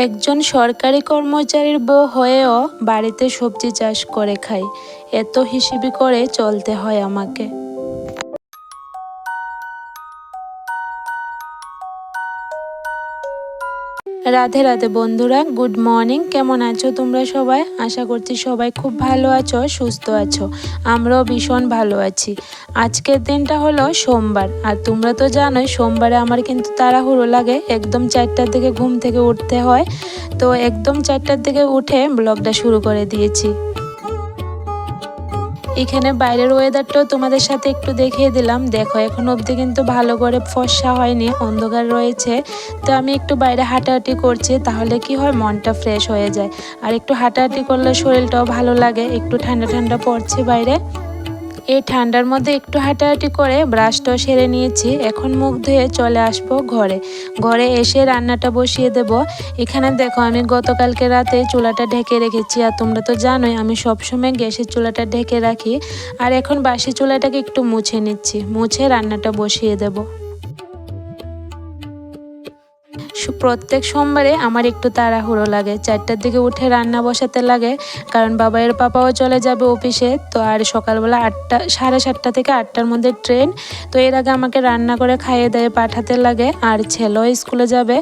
একজন সরকারি কর্মচারীর বউ হয়েও বাড়িতে সবজি চাষ করে খাই, এত হিসেবি করে চলতে হয় আমাকে। রাধে রাধে বন্ধুরা, গুড মর্নিং। কেমন আছো তোমরা সবাই? আশা করছি সবাই খুব ভালো আছো, সুস্থ আছো। আমরাও ভীষণ ভালো আছি। আজকের দিনটা হলো সোমবার, আর তোমরা তো জানোই সোমবারে আমার কিন্তু তাড়াহুড়ো লাগে, একদম 4টার দিকে ঘুম থেকে উঠতে হয়। তো একদম 4টার দিকে উঠে ব্লগটা শুরু করে দিয়েছি। এখানে বাইরের ওয়েদারটাও তোমাদের সাথে একটু দেখিয়ে দিলাম। দেখো এখন অবধি কিন্তু ভালো করে ফর্সা হয়নি, অন্ধকার রয়েছে। তো আমি একটু বাইরে হাঁটাহাঁটি করছি, তাহলে কি হয়, মনটা ফ্রেশ হয়ে যায়। আর একটু হাঁটাহাঁটি করলে শরীরটাও ভালো লাগে। একটু ঠান্ডা ঠান্ডা পড়ছে বাইরে। এই ঠান্ডার মধ্যে একটু হাঁটাহাঁটি করে ব্রাশটাও সেরে নিয়েছি। এখন মুখ ধুয়ে চলে আসবো ঘরে এসে রান্নাটা বসিয়ে দেব। এখানে দেখো আমি গতকালকে রাতে চুলাটা ঢেকে রেখেছি, আর তোমরা তো জানোই আমি সবসময় গ্যাসের চুলাটা ঢেকে রাখি। আর এখন বাসি চুলাটাকে একটু মুছে নিচ্ছি, মুছে রান্নাটা বসিয়ে দেব। প্রত্যেক সোমবারে আমার একটু তাড়াহুড়ো লাগে, 4টার দিকে উঠে রান্না বসাতে লাগে, কারণ বাবাইয়ের পাপাও চলে যাবে অফিসে। তো আর সকালবেলা 8টা, 7:30 থেকে 8টার মধ্যে ট্রেন। তো এর আগে আমাকে রান্না করে খাইয়ে দিয়ে পাঠাতে লাগে, আর ছেলেও স্কুলে যাবে।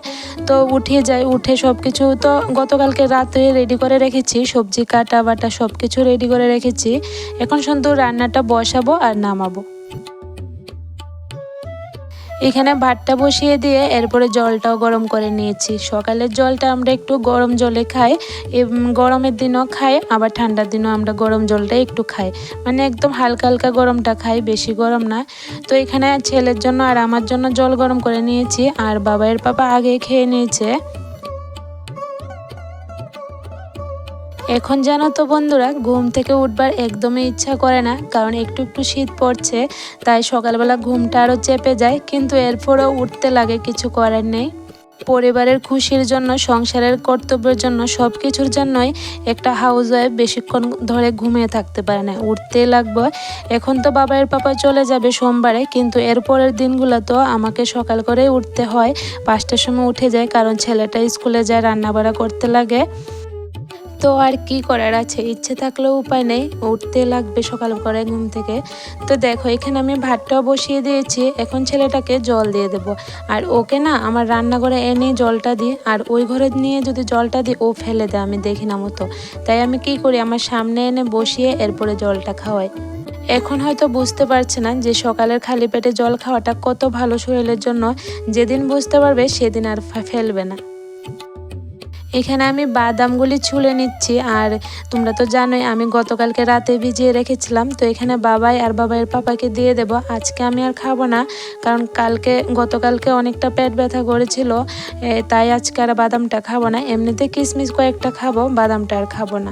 তো উঠে যাই, উঠে সব কিছু তো গতকালকে রাতে রেডি করে রেখেছি, সবজি কাটা বাটা সব কিছু রেডি করে রেখেছি। এখন শুধু রান্নাটা বসাবো আর নামাবো। এখানে ভাতটা বসিয়ে দিয়ে এরপরে জলটাও গরম করে নিয়েছি। সকালের জলটা আমরা একটু গরম জলে খাই, গরমের দিনও খাই, আবার ঠান্ডার দিনও আমরা গরম জলটা একটু খাই, মানে একদম হালকা হালকা গরমটা খাই, বেশি গরম না। তো এখানে ছেলের জন্য আর আমার জন্য জল গরম করে নিয়েছি, আর বাবাইয়ের পাপা আগে খেয়ে নিয়েছে। এখন জানো তো বন্ধুরা, ঘুম থেকে উঠবার একদমই ইচ্ছা করে না, কারণ একটু একটু শীত পড়ছে, তাই সকালবেলা ঘুমটা আরও চেপে যায়, কিন্তু এরপরেও উঠতে লাগে, কিছু করার নেই। পরিবারের খুশির জন্য, সংসারের কর্তব্যের জন্য, সব কিছুর জন্যই একটা হাউসওয়াইফ বেশিক্ষণ ধরে ঘুমিয়ে থাকতে পারে না, উঠতেই লাগবে। এখন তো বাবাইয়ের পাপা চলে যাবে সোমবারে, কিন্তু এরপরের দিনগুলো তো আমাকে সকাল করেই উঠতে হয়। 5টার সময় উঠে যায়, কারণ ছেলেটা স্কুলে যায়, রান্নাবাড়া করতে লাগে। তো আর কি করার আছে, ইচ্ছে থাকলেও উপায় নেই, উঠতে লাগবে সকাল করে ঘুম থেকে। তো দেখো এখানে আমি ভাতটাও বসিয়ে দিয়েছি, এখন ছেলেটাকে জল দিয়ে দেব। আর ওকে না আমার রান্নাঘরে এনে জলটা দিই, আর ওই ঘরে নিয়ে যদি জলটা দিই ও ফেলে দেয়, আমি দেখি না মতো। তাই আমি কি করি, আমার সামনে এনে বসিয়ে এরপরে জলটা খাওয়াই। এখন হয়তো বুঝতে পারছে না যে সকালের খালি পেটে জল খাওয়াটা কত ভালো শরীরের জন্য। যেদিন বুঝতে পারবে সেদিন আর ফেলবে না। এখানে আমি বাদামগুলি ছুলে নিচ্ছি, আর তোমরা তো জানোই আমি গতকালকে রাতে ভিজিয়ে রেখেছিলাম। তো এখানে বাবাই আর বাবাইয়ের পাপাকে দিয়ে দেব। আজকে আমি আর খাবো না, কারণ গতকালকে অনেকটা পেট ব্যথা করেছিল, তাই আজকে আর বাদামটা খাবো না। এমনিতে কিশমিশ কয়েকটা খাবো, বাদামটা আর খাবো না।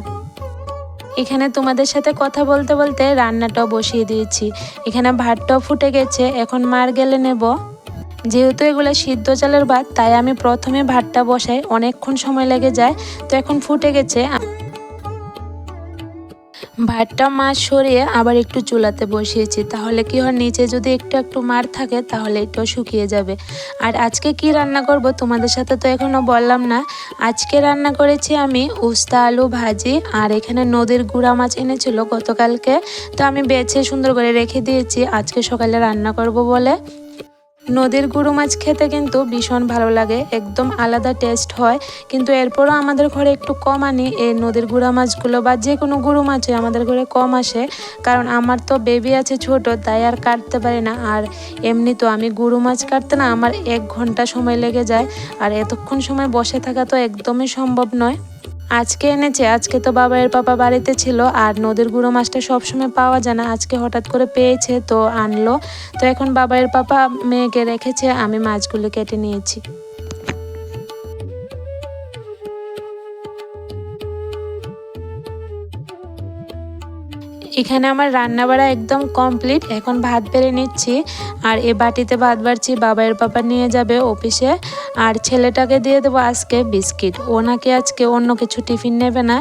এখানে তোমাদের সাথে কথা বলতে বলতে রান্নাটাও বসিয়ে দিয়েছি। এখানে ভাতটাও ফুটে গেছে, এখন মার গেলে নেব। যেহেতু এগুলো সিদ্ধ চালের ভাত, তাই আমি প্রথমে ভাতটা বসাই, অনেকক্ষণ সময় লেগে যায়। তো এখন ফুটে গেছে, ভাতটা মাছ সরিয়ে আবার একটু চুলাতে বসিয়েছি, তাহলে কি হয়, নিচে যদি একটু একটু মার থাকে তাহলে এটাও শুকিয়ে যাবে। আর আজকে কি রান্না করব তোমাদের সাথে তো এখনো বললাম না। আজকে রান্না করেছি আমি উস্তা আলু ভাজি, আর এখানে নদীর গুড়া মাছ এনেছিল গতকালকে, তো আমি বেছে সুন্দর করে রেখে দিয়েছি আজকে সকালে রান্না করব বলে। নদীর গুঁড়ো মাছ খেতে কিন্তু ভীষণ ভালো লাগে, একদম আলাদা টেস্ট হয়। কিন্তু এরপরও আমাদের ঘরে একটু কম আনি এই নদীর গুঁড়া মাছগুলো, বা যে কোনো গুঁড়ো মাছই আমাদের ঘরে কম আসে, কারণ আমার তো বেবি আছে ছোট, তাই আর কাটতে পারি না। আর এমনি তো আমি গুঁড়ো মাছ কাটতে না আমার 1 ঘন্টা সময় লেগে যায়, আর এতক্ষণ সময় বসে থাকা তো একদমই সম্ভব নয়। আজকে এনেছে, আজকে তো বাবাইয়ের পাপা বাড়িতে ছিল, আর নদীর গুঁড়ো মাছটা সবসময় পাওয়া যায় না, আজকে হঠাৎ করে পেয়েছে তো আনলো। তো এখন বাবাইয়ের পাপা মেয়েকে রেখেছে, আমি মাছগুলো কেটে নিয়েছি। এখানে আমার রান্না বাড়া একদম কমপ্লিট, এখন ভাত বেড়ে নিচ্ছি। আর এ বাটিতে ভাত বাড়ছি, বাবাইয়ের পাপা নিয়ে যাবে অফিসে। আর ছেলেটাকে দিয়ে দেবো আজকে বিস্কিট, ও নাকি আজকে অন্য কিছু টিফিন নেবে না।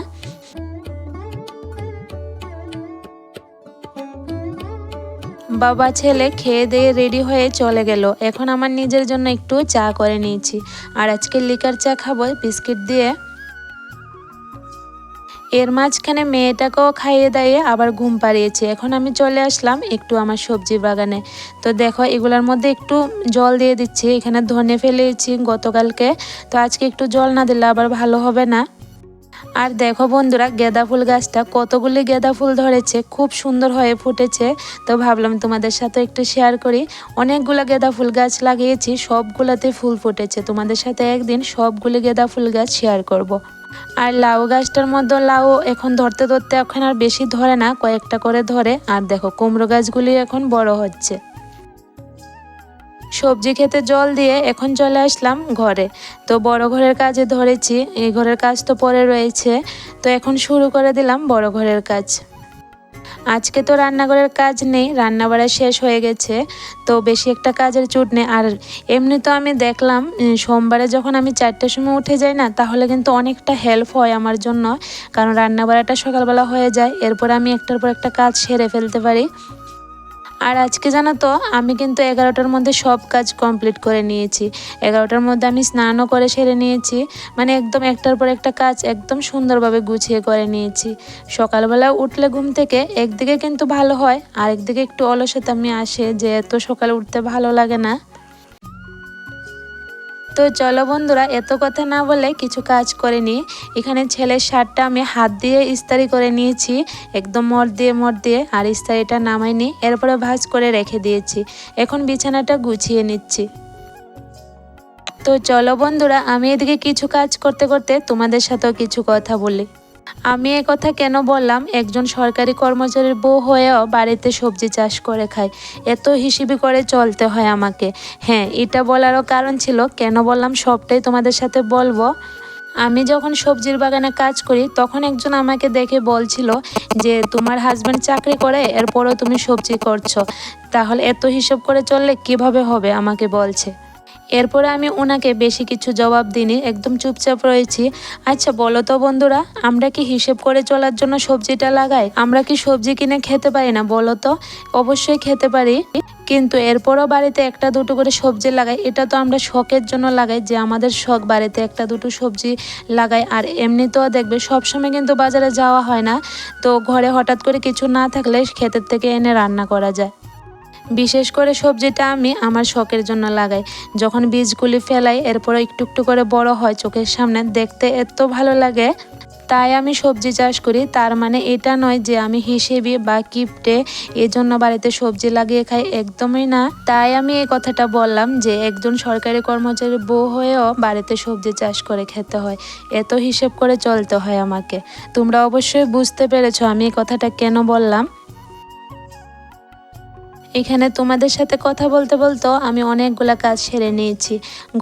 বাবা ছেলে খেয়ে দিয়ে রেডি হয়ে চলে গেল। এখন আমার নিজের জন্য একটু চা করে নিয়েছি, আর আজকে লিকার চা খাবো বিস্কিট দিয়ে। এর মাঝখানে মেয়েটাকেও খাইয়ে দাইয়ে আবার ঘুম পাড়িয়েছি। এখন আমি চলে আসলাম একটু আমার সবজি বাগানে। তো দেখো এগুলোর মধ্যে একটু জল দিয়ে দিচ্ছি। এখানে ধনে ফেলেছি গতকালকে, তো আজকে একটু জল না দিলে আবার ভালো হবে না। আর দেখো বন্ধুরা, গাঁদা ফুল গাছটা কতগুলি গাঁদা ফুল ধরেছে, খুব সুন্দর হয়ে ফুটেছে। তো ভাবলাম তোমাদের সাথে একটু শেয়ার করি। অনেকগুলো গাঁদা ফুল গাছ লাগিয়েছি, সবগুলোতে ফুল ফুটেছে। তোমাদের সাথে একদিন সবগুলি গাঁদা ফুল গাছ শেয়ার করব। আর লাউ গাছটার মধ্যে লাউ এখন ধরতে ধরতে এখন আর বেশি ধরে না, কয়েকটা করে ধরে। আর দেখো কুমড়ো গাছগুলি এখন বড় হচ্ছে। সবজি খেতে জল দিয়ে এখন চলে আসলাম ঘরে। তো বড় ঘরের কাজে ধরেছি, এই ঘরের কাজ তো পরে রয়েছে। তো এখন শুরু করে দিলাম বড় ঘরের কাজ। আজকে তো রান্নাঘরের কাজ নেই, রান্নাবাড়া শেষ হয়ে গেছে, তো বেশি একটা কাজের চুট নেই। আর এমনি তো আমি দেখলাম সোমবারে যখন আমি 4টার সময় উঠে যাই না, তাহলে কিন্তু অনেকটা হেল্প হয় আমার জন্য, কারণ রান্নাবাড়াটা সকালবেলা হয়ে যায়, এরপর আমি একটার পর একটা কাজ সেরে ফেলতে পারি। আর আজকে জানো তো আমি কিন্তু 11টার মধ্যে সব কাজ কমপ্লিট করে নিয়েছি। 11টার মধ্যে আমি স্নানও করে সেরে নিয়েছি, মানে একদম একটার পর একটা কাজ একদম সুন্দরভাবে গুছিয়ে করে নিয়েছি। সকালবেলা উঠলে ঘুম থেকে একদিকে কিন্তু ভালো হয়, আর একদিকে একটু অলসতা আমি আসে, যে এত সকালে উঠতে ভালো লাগে না। তো চলো বন্ধুরা, এত কথা না বলে কিছু কাজ করে নিই। এখানে ছেলের শার্টটা আমি হাত দিয়ে ইস্ত্রি করে নিয়েছি, একদম মর দিয়ে, আর ইস্ত্রিটা নামাইনি, এরপরে ভাঁজ করে রেখে দিয়েছি। এখন বিছানাটা গুছিয়ে নিচ্ছি। তো চলো বন্ধুরা, আমি এদিকে কিছু কাজ করতে করতে তোমাদের সাথেও কিছু কথা বলি। আমি এ কথা কেন বললাম, একজন সরকারি কর্মচারীর বউ হয়েও বাড়িতে সবজি চাষ করে খায়, এত হিসেবে করে চলতে হয় আমাকে। হ্যাঁ, এটা বলারও কারণ ছিল, কেন বললাম সবটাই তোমাদের সাথে বলবো। আমি যখন সবজির বাগানে কাজ করি, তখন একজন আমাকে দেখে বলছিল যে তোমার হাজব্যান্ড চাকরি করে, এরপরও তুমি সবজি করছো, তাহলে এত হিসাব করে চললে কিভাবে হবে, আমাকে বলছে। এরপরে আমি ওনাকে বেশি কিছু জবাব দিইনি, একদম চুপচাপ রয়েছি। আচ্ছা বলো তো বন্ধুরা, আমরা কি হিসেব করে চলার জন্য সবজিটা লাগাই? আমরা কি সবজি কিনে খেতে পারি না বলো তো? অবশ্যই খেতে পারি, কিন্তু এরপরও বাড়িতে একটা দুটো করে সবজি লাগাই। এটা তো আমরা শখের জন্য লাগাই, যে আমাদের শখ বাড়িতে একটা দুটো সবজি লাগাই। আর এমনিতেও দেখবে সবসময় কিন্তু বাজারে যাওয়া হয় না, তো ঘরে হঠাৎ করে কিছু না থাকলে ক্ষেতের থেকে এনে রান্না করা যায়। বিশেষ করে সবজিটা আমি আমার শখের জন্য লাগাই। যখন বীজগুলি ফেলাই, এরপর একটু একটু করে বড় হয় চোখের সামনে, দেখতে এত ভালো লাগে, তাই আমি সবজি চাষ করি। তার মানে এটা নয় যে আমি হিসেবে বা কিপটে এজন্য বাড়িতে সবজি লাগিয়ে খাই, একদমই না। তাই আমি এই কথাটা বললাম যে একজন সরকারি কর্মচারী বউ হয়েও বাড়িতে সবজি চাষ করে খেতে হয়, এত হিসেব করে চলতে হয় আমাকে। তোমরা অবশ্যই বুঝতে পেরেছো আমি এই কথাটা কেন বললাম। এখানে তোমাদের সাথে কথা বলতে বলতেও আমি অনেকগুলা কাজ সেরে নিয়েছি।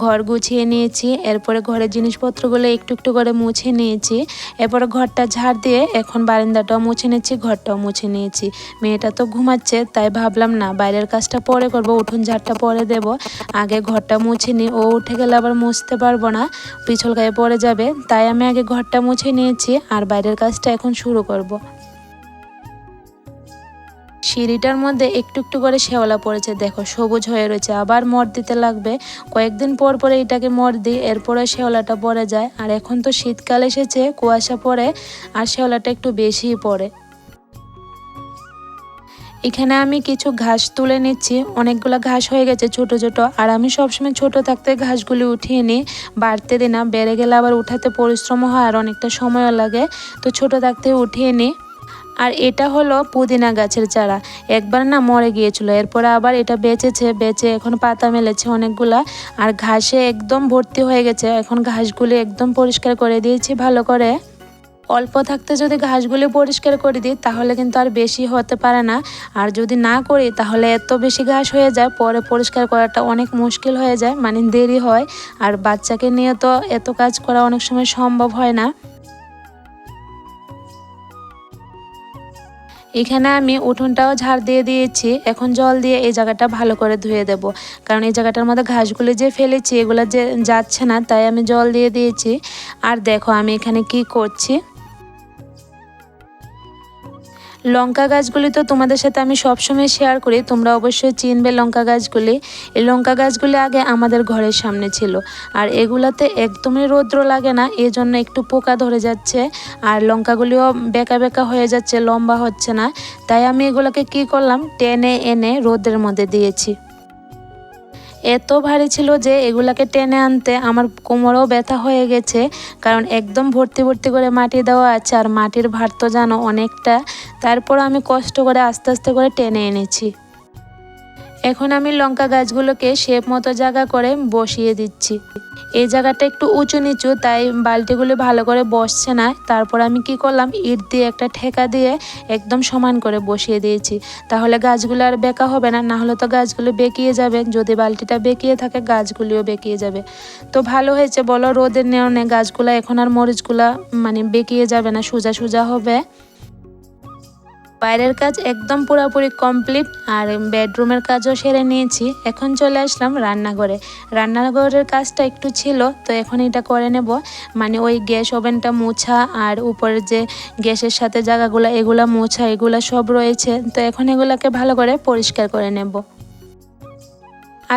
ঘর গুছিয়ে নিয়েছি, এরপরে ঘরের জিনিসপত্রগুলো একটু একটু করে মুছে নিয়েছি। এরপরে ঘরটা ঝাড় দিয়ে এখন বারান্দাটাও মুছে নিচ্ছি, ঘরটাও মুছে নিয়েছি। মেয়েটা তো ঘুমাচ্ছে, তাই ভাবলাম না বাইরের কাজটা পরে করব, উঠোন ঝাড়টা পরে দেব, আগে ঘরটা মুছে নিই। ও উঠে গেলে আবার মুছতে পারবো না, পিছল গায়ে পড়ে যাবে। তাই আমি আগে ঘরটা মুছে নিয়েছি, আর বাইরের কাজটা এখন শুরু করব। সিঁড়িটার মধ্যে একটু একটু করে শেওলা পড়েছে, দেখো সবুজ হয়ে রয়েছে, আবার মর দিতে লাগবে। কয়েকদিন পর পরে এটাকে মর দিই, এরপরে শেওলাটা পড়ে যায়। আর এখন তো শীতকাল এসেছে, কুয়াশা পড়ে, আর শেওলাটা একটু বেশিই পড়ে। এখানে আমি কিছু ঘাস তুলে নিচ্ছি, অনেকগুলো ঘাস হয়ে গেছে ছোট ছোট। আর আমি সবসময় ছোট থাকতে ঘাসগুলি উঠিয়ে নিই, বাড়তে দিই না, বেড়ে গেলে আবার উঠাতে পরিশ্রম হয় আর অনেকটা সময়ও লাগে, তো ছোট থাকতে উঠিয়ে নিই। আর এটা হলো পুদিনা গাছের চারা, একবার না মরে গিয়েছিল, এরপরে আবার এটা বেঁচে এখন পাতা মেলেছে অনেকগুলা। আর ঘাসে একদম ভর্তি হয়ে গেছে, এখন ঘাসগুলি একদম পরিষ্কার করে দিয়েছি ভালো করে। অল্প থাকতে যদি ঘাসগুলি পরিষ্কার করে দিই, তাহলে কিন্তু আর বেশি হতে পারে না। আর যদি না করি, তাহলে এত বেশি ঘাস হয়ে যায়, পরে পরিষ্কার করাটা অনেক মুশকিল হয়ে যায়, মানে দেরি হয়। আর বাচ্চাকে নিয়ে তো এত কাজ করা অনেক সময় সম্ভব হয় না। এখানে আমি উঠোনটাও ঝাড় দিয়ে দিয়েছি, এখন জল দিয়ে এই জায়গাটা ভালো করে ধুয়ে দেব, কারণ এই জায়গাটার মধ্যে ঘাসগুলো যে ফেলেছি এগুলো যে যাচ্ছে না, তাই আমি জল দিয়ে দিয়েছি। আর দেখো আমি এখানে কি করছি, লঙ্কা গাছগুলি তো তোমাদের সাথে আমি সবসময় শেয়ার করি, তোমরা অবশ্যই চিনবে লঙ্কা গাছগুলি। এই লঙ্কা গাছগুলি আগে আমাদের ঘরের সামনে ছিল, আর এগুলাতে একদমই রৌদ্র লাগে না, এজন্য একটু পোকা ধরে যাচ্ছে আর লঙ্কাগুলিও বেঁকা বেঁকা হয়ে যাচ্ছে, লম্বা হচ্ছে না। তাই আমি এগুলোকে কি করলাম, টেনে এনে রোদের মধ্যে দিয়েছি। এত ভারী ছিল যে এগুলাকে টেনে আনতে আমার কোমরেও ব্যথা হয়ে গেছে, কারণ একদম ভর্তি ভর্তি করে মাটি দেওয়া আছে আর মাটির ভার তো জানো অনেকটা। তারপর আমি কষ্ট করে আস্তে আস্তে করে টেনে এনেছি। এখন আমি লঙ্কা গাছগুলোকে শেপ মতো জায়গা করে বসিয়ে দিচ্ছি। এই জায়গাটা একটু উঁচু নিচু, তাই বালতিগুলো ভালো করে বসছে না। তারপর আমি কি করলাম, ইট দিয়ে একটা ঠেকা দিয়ে একদম সমান করে বসিয়ে দিয়েছি, তাহলে গাছগুলো আর বেঁকা হবে না, না হলে তো গাছগুলো বেঁকিয়ে যাবে। যদি বালতিটা বেঁকিয়ে থাকে গাছগুলিও বেঁকিয়ে যাবে। তো ভালো হয়েছে বলো, রোদের নেওয়া গাছগুলো এখন আর মরিচগুলা মানে বেঁকিয়ে যাবে না, সোজা সোজা হবে। বাইরের কাজ একদম পুরোপুরি কমপ্লিট, আর বেডরুমের কাজও সেরে নিয়েছি। এখন চলে আসলাম রান্নাঘরে। রান্নাঘরের কাজটা একটু ছিল, তো এখন এটা করে নেব। মানে ওই গ্যাস ওভেনটা মোছা আর উপরের যে গ্যাসের সাথে জায়গাগুলো এগুলা মোছা, এগুলা সব রয়েছে, তো এখন এগুলাকে ভালো করে পরিষ্কার করে নেব।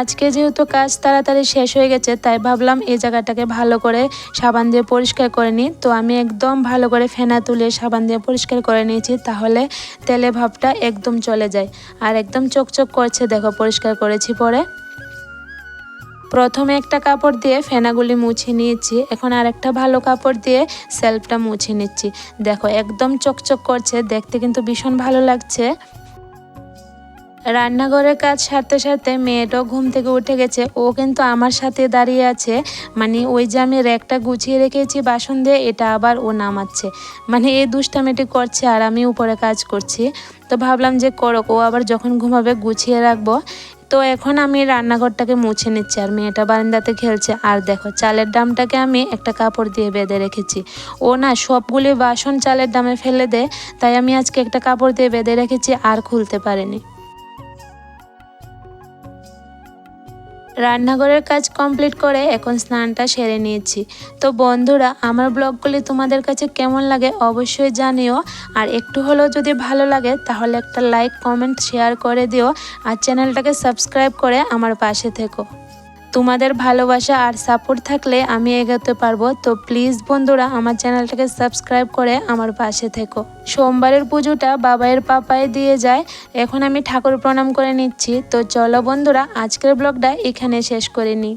আজকে যেহেতু কাজ তাড়াতাড়ি শেষ হয়ে গেছে, তাই ভাবলাম এই জায়গাটাকে ভালো করে সাবান দিয়ে পরিষ্কার করে নিই। তো আমি একদম ভালো করে ফেনা তুলে সাবান দিয়ে পরিষ্কার করে নিয়েছি, তাহলে তেলে ভাবটা একদম চলে যায়। আর একদম চকচক করছে, দেখো পরিষ্কার করেছি পরে। প্রথমে একটা কাপড় দিয়ে ফেনাগুলি মুছে নিয়েছি, এখন আরেকটা ভালো কাপড় দিয়ে সেলফটা মুছে নিচ্ছি। দেখো একদম চকচক করছে, দেখতে কিন্তু ভীষণ ভালো লাগছে। রান্নাঘরের কাজ সারতে সারতে মেয়েটাও ঘুম থেকে উঠে গেছে, ও কিন্তু আমার সাথে দাঁড়িয়ে আছে। মানে ওই যে আমি র্যাকটা গুছিয়ে রেখেছি বাসন দিয়ে, এটা আবার ও নামাচ্ছে, মানে এই দুষ্টামিটি করছে আর আমি উপরে কাজ করছি। তো ভাবলাম যে করক, ও আবার যখন ঘুমাবে গুছিয়ে রাখবো। তো এখন আমি রান্নাঘরটাকে মুছে নিচ্ছি আর মেয়েটা বারান্দাতে খেলছে। আর দেখো চালের ডামটাকে আমি একটা কাপড় দিয়ে বেঁধে রেখেছি। ও না সবগুলি বাসন চালের ডামে ফেলে দেয়, তাই আমি আজকে একটা কাপড় দিয়ে বেঁধে রেখেছি, আর খুলতে পারিনি। রান্নাঘরের কাজ কমপ্লিট করে এখন স্নানটা সেরে নিয়েছি। তো বন্ধুরা, আমার ব্লগগুলি তোমাদের কাছে কেমন লাগে অবশ্যই জানিও। আর একটু হলেও যদি ভালো লাগে তাহলে একটা লাইক কমেন্ট শেয়ার করে দিও, আর চ্যানেলটাকে সাবস্ক্রাইব করে আমার পাশে থেকো। তোমাদের ভালোবাসা আর সাপোর্ট থাকলে আমি এগোতে পারবো। তো প্লিজ বন্ধুরা, আমার চ্যানেলটাকে সাবস্ক্রাইব করে আমার পাশে থেকো। সোমবারের পুজোটা বাবাইয়ের পাপায় দিয়ে যায়, এখন আমি ঠাকুর প্রণাম করে নিচ্ছি। তো চলো বন্ধুরা, আজকের ব্লগটা এখানে শেষ করে নিই।